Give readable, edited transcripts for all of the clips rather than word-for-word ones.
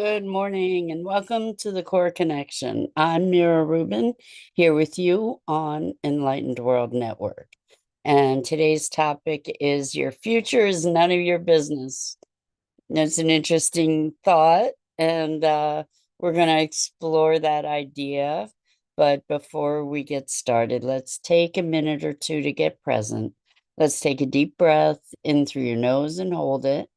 Good morning and welcome to the Core Connection. I'm Mira Rubin here with you on Enlightened World Network. And today's topic is your future is none of your business. That's an interesting thought, and we're going to explore that idea. But before we get started, let's take a minute or two to get present. Let's take a deep breath in through your nose and hold it.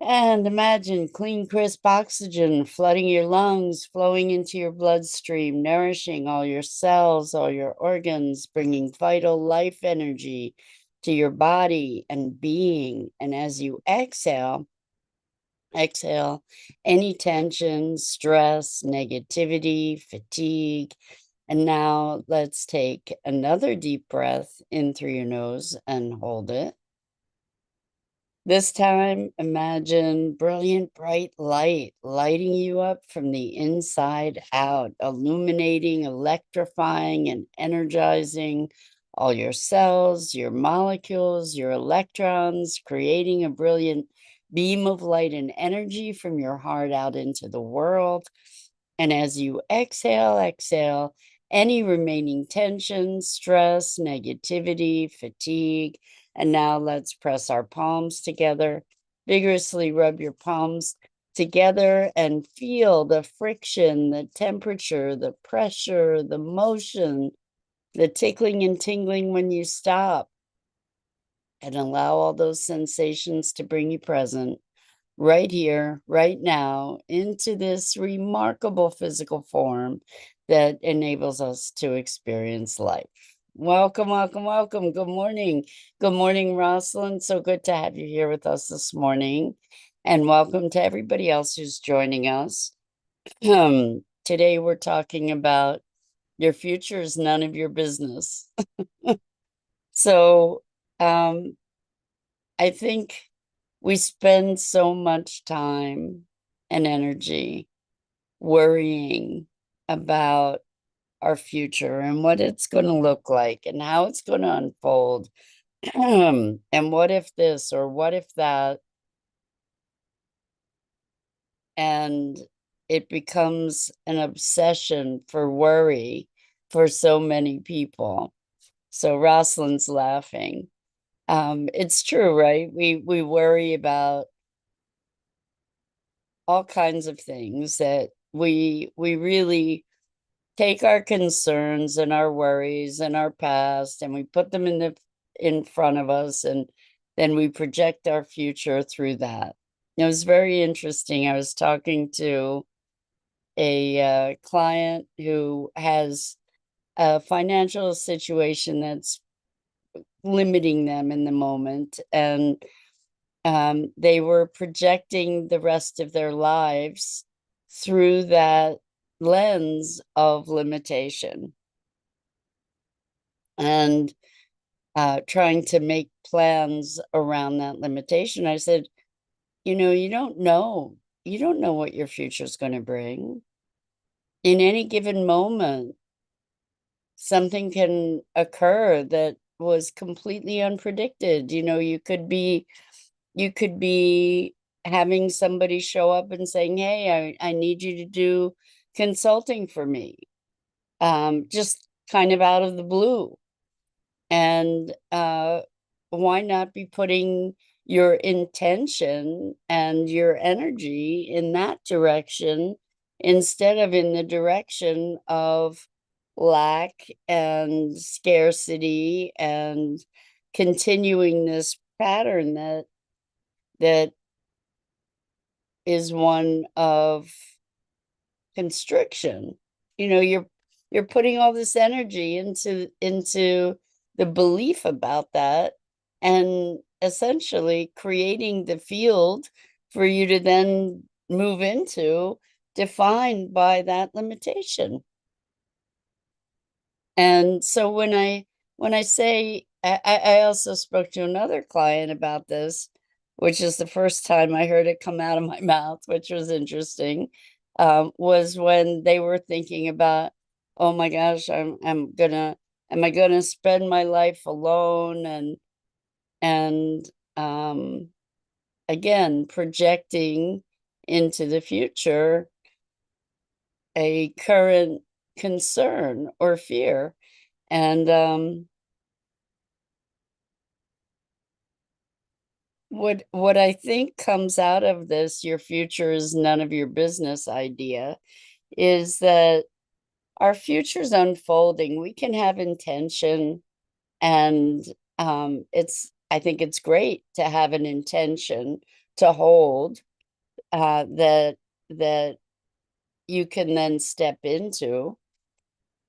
And imagine clean, crisp oxygen flooding your lungs, flowing into your bloodstream, nourishing all your cells, all your organs, bringing vital life energy to your body and being. And as you exhale any tension, stress, negativity, fatigue. And now let's take another deep breath in through your nose and hold it. This time, imagine brilliant, bright light lighting you up from the inside out, illuminating, electrifying, and energizing all your cells, your molecules, your electrons, creating a brilliant beam of light and energy from your heart out into the world. And as you exhale any remaining tension, stress, negativity, fatigue. And now let's press our palms together. Vigorously rub your palms together and feel the friction, the temperature, the pressure, the motion, the tickling and tingling when you stop. And allow all those sensations to bring you present right here, right now, into this remarkable physical form that enables us to experience life. Welcome, welcome, welcome. Good morning. Good morning, Rosalind. So good to have you here with us this morning. And welcome to everybody else who's joining us. Today, we're talking about your future is none of your business. So, I think we spend so much time and energy worrying about our future and what it's going to look like and how it's going to unfold. And what if this or what if that? And it becomes an obsession for worry for so many people. So Rosalind's laughing. It's true, right? We worry about all kinds of things that we really take our concerns and our worries and our past and we put them in front of us, and then we project our future through that. It was very interesting. I was talking to a client who has a financial situation that's limiting them in the moment, and they were projecting the rest of their lives through that lens of limitation and trying to make plans around that limitation. I said, you don't know. You don't know what your future is going to bring. In any given moment, something can occur that was completely unpredicted. You could be having somebody show up and saying, hey, I need you to do consulting for me, just kind of out of the blue. And why not be putting your intention and your energy in that direction instead of in the direction of lack and scarcity and continuing this pattern that is one of constriction. You're putting all this energy into the belief about that, and essentially creating the field for you to then move into, defined by that limitation. And so when I say I also spoke to another client about this, which is the first time I heard it come out of my mouth, which was interesting, was when they were thinking about, oh my gosh, am I gonna spend my life alone? And again, projecting into the future a current concern or fear. And what I think comes out of this, your future is none of your business idea, is that our future's unfolding. We can have intention, and I think it's great to have an intention to hold, that that you can then step into.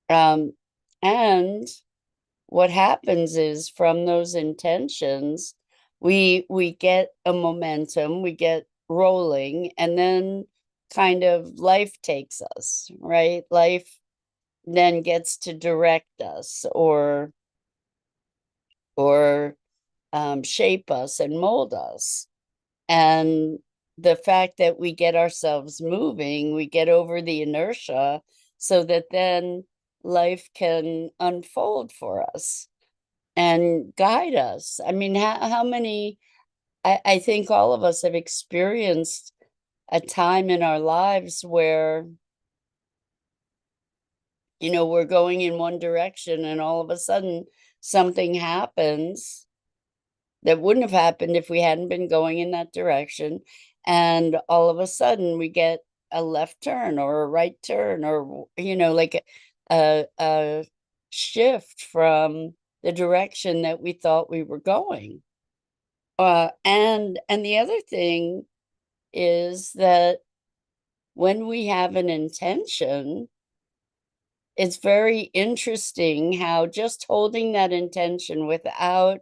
Um, and what happens is from those intentions, we get a momentum, we get rolling, and then kind of life takes us, right? Life then gets to direct us or shape us and mold us. And the fact that we get ourselves moving, we get over the inertia so that then life can unfold for us and guide us. I mean, how many, I think all of us have experienced a time in our lives where, we're going in one direction and all of a sudden something happens that wouldn't have happened if we hadn't been going in that direction. And all of a sudden we get a left turn or a right turn or, like a shift from the direction that we thought we were going. And the other thing is that when we have an intention, it's very interesting how just holding that intention without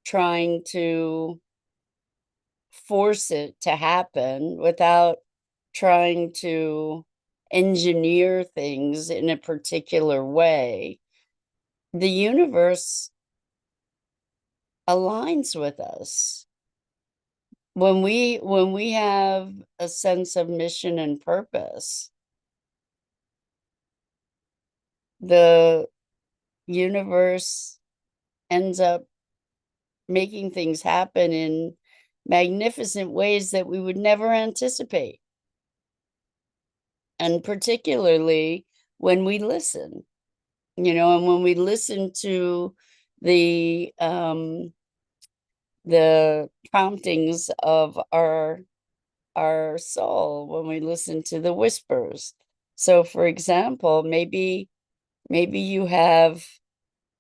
trying to force it to happen, without trying to engineer things in a particular way, the universe aligns with us. When we have a sense of mission and purpose, the universe ends up making things happen in magnificent ways that we would never anticipate. And particularly when we listen, and when we listen to the the promptings of our soul, when we listen to the whispers. So for example, maybe you have,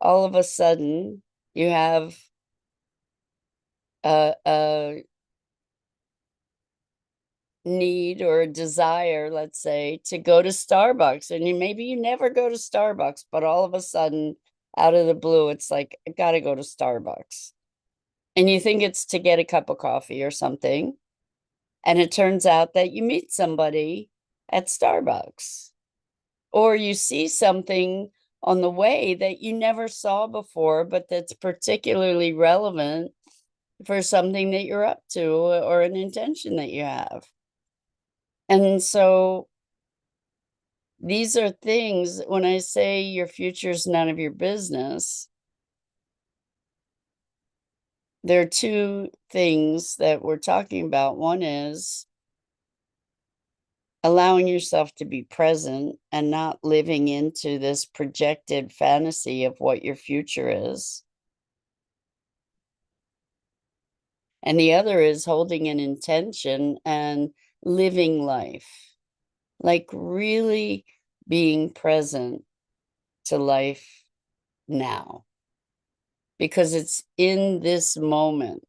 all of a sudden you have a need or a desire, let's say, to go to Starbucks, and maybe you never go to Starbucks, but all of a sudden, out of the blue, it's like, I gotta go to Starbucks. And you think it's to get a cup of coffee or something. And it turns out that you meet somebody at Starbucks, or you see something on the way that you never saw before, but that's particularly relevant for something that you're up to or an intention that you have. And so these are things, when I say your future's none of your business, there are two things that we're talking about. One is allowing yourself to be present and not living into this projected fantasy of what your future is. And the other is holding an intention and living life, like really being present to life now, because it's in this moment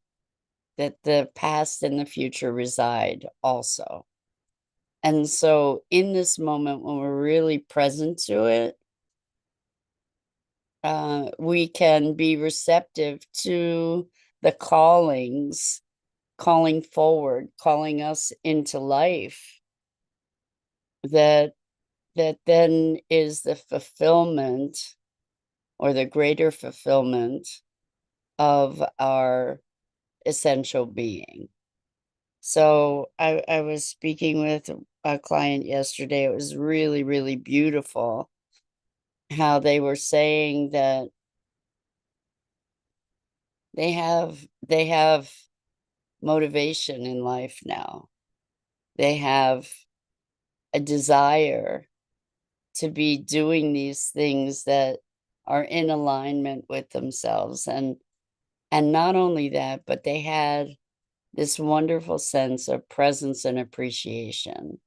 that the past and the future reside also. And so in this moment, when we're really present to it, we can be receptive to the callings, calling forward, calling us into life, that then is the fulfillment or the greater fulfillment of our essential being. So I was speaking with a client yesterday. It was really, really beautiful how they were saying that they have motivation in life now. They have a desire to be doing these things that are in alignment with themselves. And not only that, but they had this wonderful sense of presence and appreciation,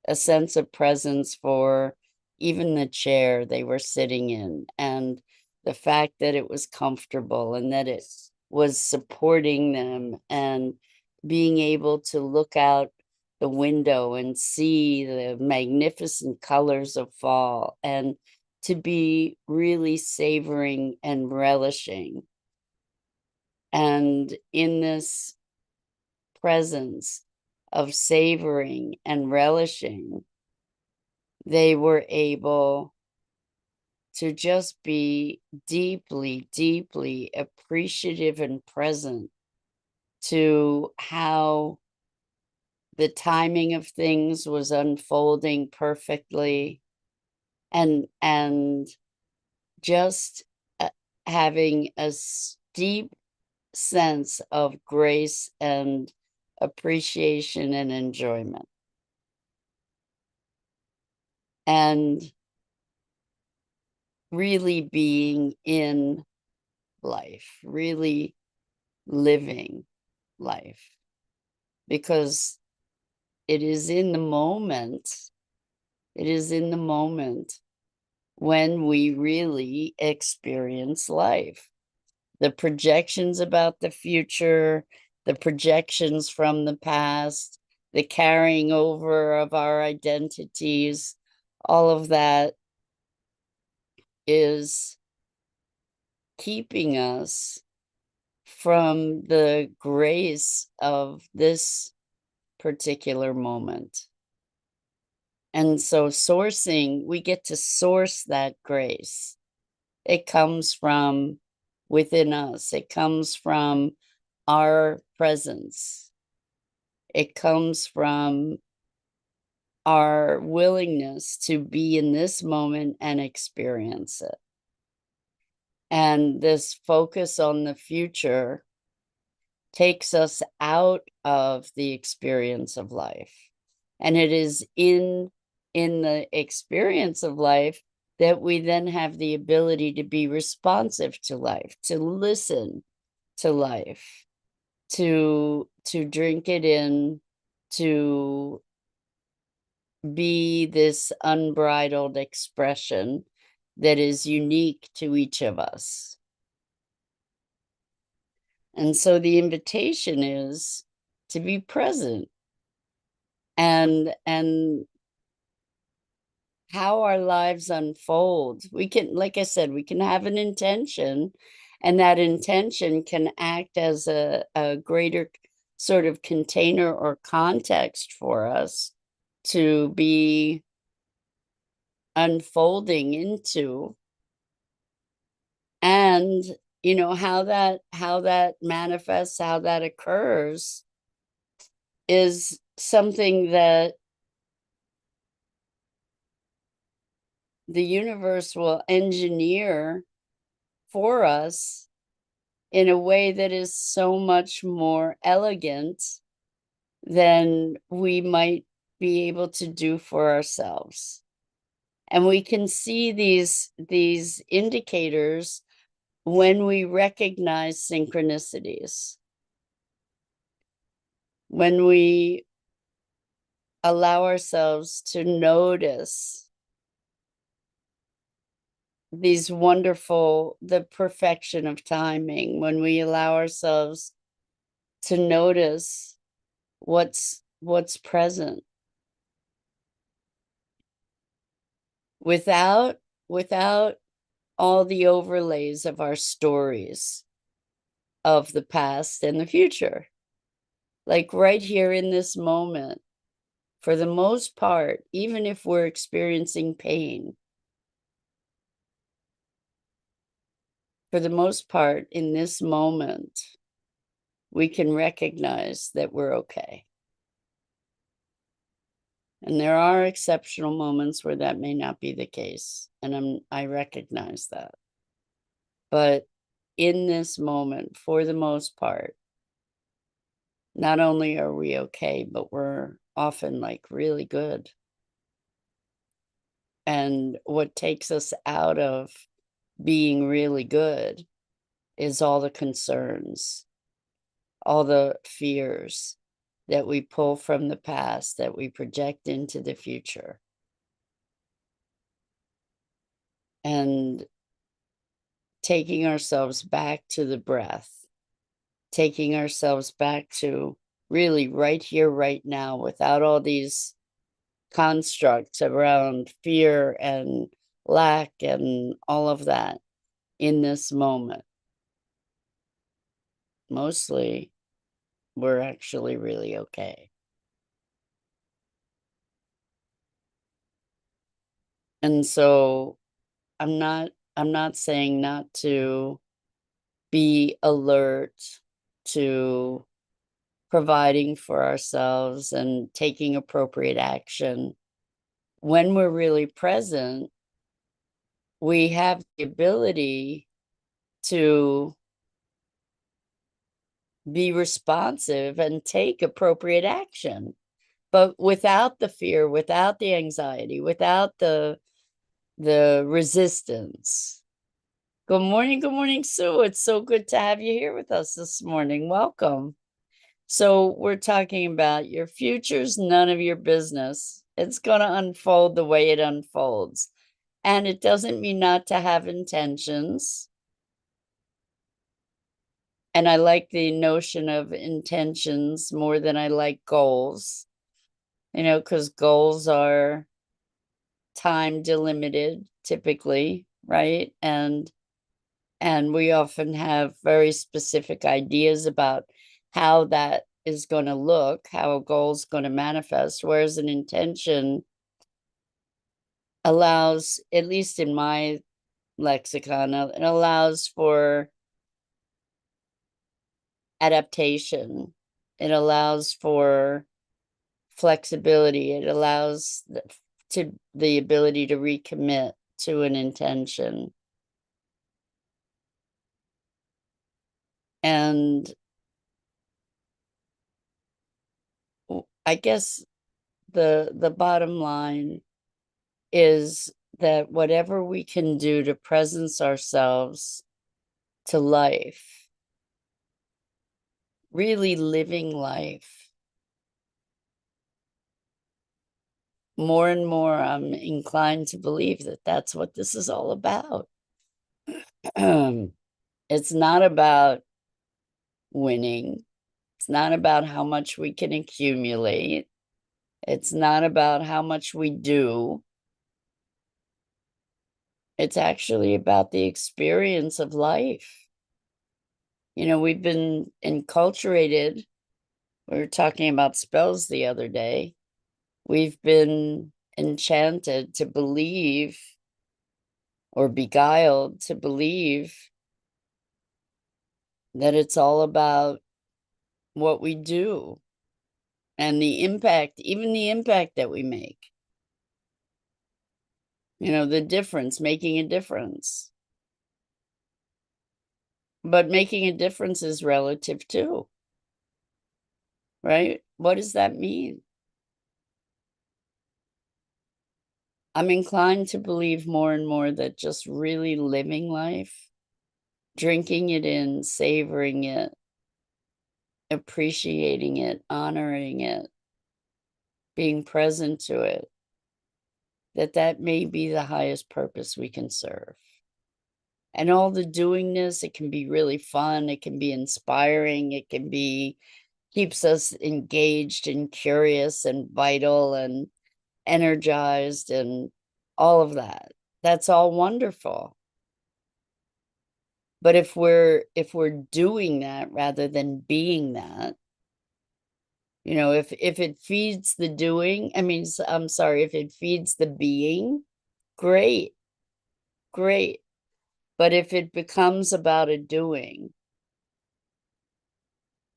a sense of presence for even the chair they were sitting in, and the fact that it was comfortable and that it was supporting them, and being able to look out the window and see the magnificent colors of fall, and to be really savoring and relishing. And in this presence of savoring and relishing, they were able to just be deeply, deeply appreciative and present to how the timing of things was unfolding perfectly, and just having a deep sense of grace and appreciation and enjoyment. And really being in life, really living life, because it is in the moment, it is in the moment when we really experience life. The projections about the future, the projections from the past, the carrying over of our identities, all of that is keeping us from the grace of this particular moment. And so we get to source that grace. It comes from within us. It comes from our presence. It comes from our willingness to be in this moment and experience it. And this focus on the future takes us out of the experience of life. And it is in the experience of life that we then have the ability to be responsive to life, to listen to life, to drink it in, to be this unbridled expression that is unique to each of us. And so the invitation is to be present, and how our lives unfold. We can, like I said, we can have an intention, and that intention can act as a greater sort of container or context for us to be unfolding into. And how that manifests, how that occurs, is something that the universe will engineer for us in a way that is so much more elegant than we might be able to do for ourselves. And we can see these indicators when we recognize synchronicities, when we allow ourselves to notice the perfection of timing, when we allow ourselves to notice what's present, without all the overlays of our stories of the past and the future. Like right here in this moment, for the most part, even if we're experiencing pain, for the most part, in this moment, we can recognize that we're okay. And there are exceptional moments where that may not be the case, and I recognize that. But in this moment, for the most part, not only are we okay, but we're often like really good. And what takes us out of being really good is all the concerns, all the fears that we pull from the past that we project into the future. And taking ourselves back to the breath, taking ourselves back to really right here, right now, without all these constructs around fear and lack and all of that in this moment. Mostly, we're actually really okay. And so I'm not saying not to be alert to providing for ourselves and taking appropriate action. When we're really present, we have the ability to be responsive and take appropriate action, but without the fear, without the anxiety, without the resistance. Good morning, Sue. It's so good to have you here with us this morning. Welcome. So, we're talking about your future's none of your business. It's going to unfold the way it unfolds. And it doesn't mean not to have intentions. And I like the notion of intentions more than I like goals, because goals are time delimited typically, right? And we often have very specific ideas about how that is going to look, how a goal is going to manifest, whereas an intention allows, at least in my lexicon, it allows for adaptation. It allows for flexibility. It allows the ability to recommit to an intention. And I guess the bottom line is that whatever we can do to presence ourselves to life, really living life, more and more I'm inclined to believe that that's what this is all about. It's not about winning. It's not about how much we can accumulate. It's not about how much we do. It's actually about the experience of life. We've been enculturated. We were talking about spells the other day. We've been enchanted to believe, or beguiled to believe, that it's all about what we do and the impact, even the impact that we make. The difference, making a difference. But making a difference is relative too, right? What does that mean? I'm inclined to believe more and more that just really living life, drinking it in, savoring it, appreciating it, honoring it, being present to it, that may be the highest purpose we can serve. And all the doingness, it can be really fun, it can be inspiring, it can be keeps us engaged and curious and vital and energized and all of that. That's all wonderful. But if we're doing that rather than being that, if it feeds the doing, I'm sorry, if it feeds the being, great, great. But if it becomes about a doing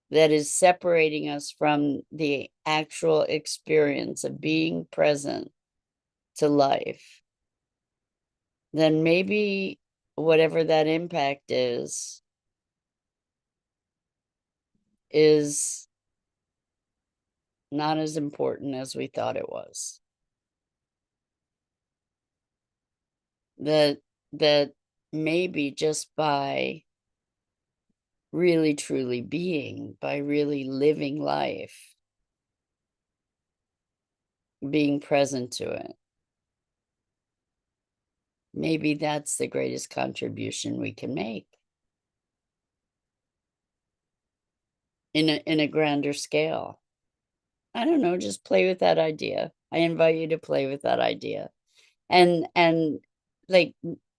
that is separating us from the actual experience of being present to life, then maybe whatever that impact is, not as important as we thought it was. That that maybe just by really truly being, by really living life, being present to it, maybe that's the greatest contribution we can make in a grander scale. I don't know, just play with that idea. I invite you to play with that idea. And like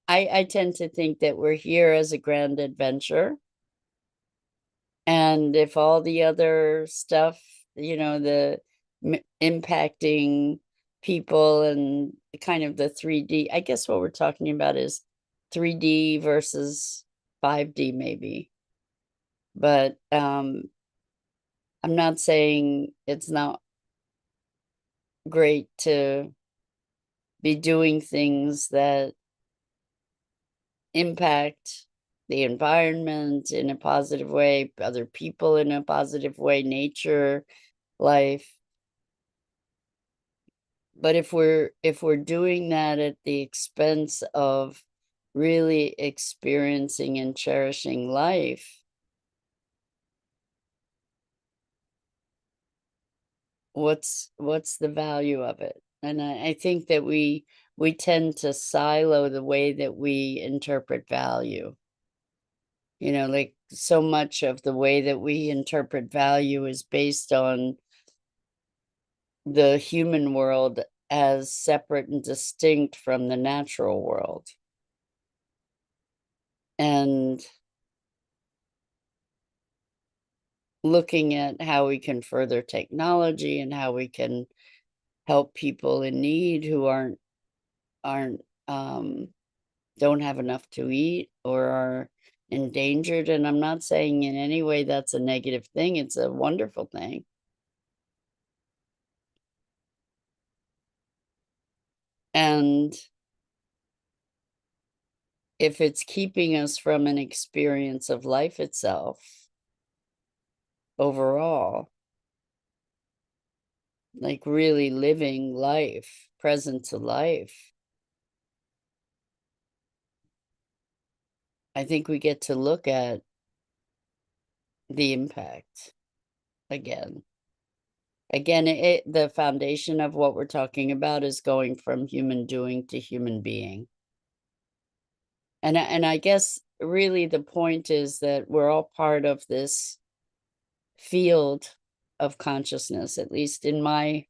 I tend to think that we're here as a grand adventure. And if all the other stuff, the impacting people and kind of the 3D, I guess what we're talking about is 3D versus 5D maybe. But I'm not saying it's not great to be doing things that impact the environment in a positive way, other people in a positive way, nature, life. But if we're doing that at the expense of really experiencing and cherishing life, what's the value of it? And I think that we tend to silo the way that we interpret value. Like so much of the way that we interpret value is based on the human world as separate and distinct from the natural world. And looking at how we can further technology and how we can help people in need who aren't don't have enough to eat or are endangered. And I'm not saying in any way that's a negative thing, it's a wonderful thing. And if it's keeping us from an experience of life itself overall, like really living life, present to life, I think we get to look at the impact again. Again, the foundation of what we're talking about is going from human doing to human being. And I guess really the point is that we're all part of this field of consciousness, at least in my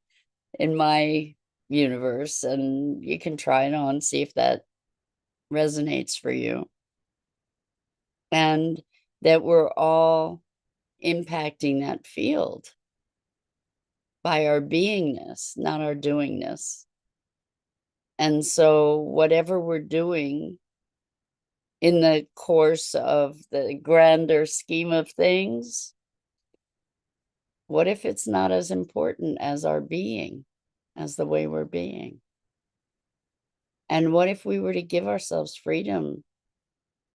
universe, and you can try it on, see if that resonates for you. And that we're all impacting that field by our beingness, not our doingness. And so whatever we're doing in the course of the grander scheme of things, what if it's not as important as our being, as the way we're being? And what if we were to give ourselves freedom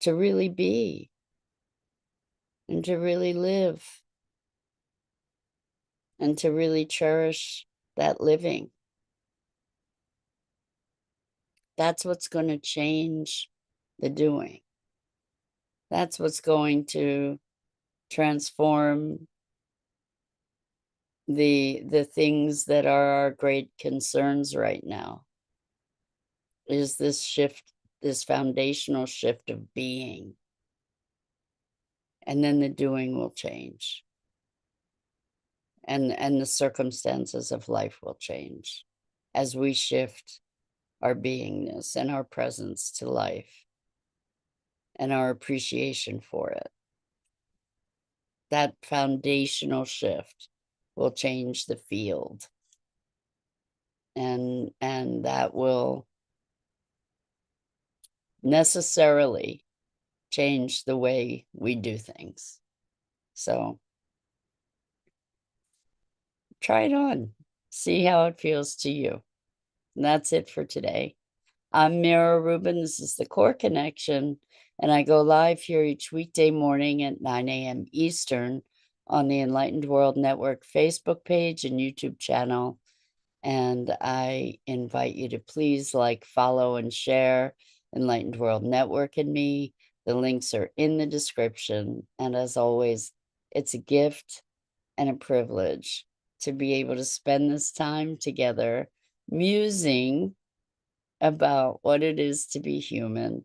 to really be and to really live and to really cherish that living? That's what's going to change the doing. That's what's going to transform the things that are our great concerns right now, is this shift, this foundational shift of being. And then the doing will change. And the circumstances of life will change as we shift our beingness and our presence to life and our appreciation for it. That foundational shift will change the field. And that will necessarily change the way we do things. So try it on, see how it feels to you. And that's it for today. I'm Mira Rubin. This is the Core Connection, and I go live here each weekday morning at 9 a.m. Eastern on the Enlightened World Network Facebook page and YouTube channel. And I invite you to please like, follow, and share Enlightened World Network and me. The links are in the description. And as always, it's a gift and a privilege to be able to spend this time together musing about what it is to be human.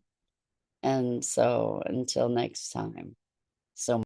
And so until next time, so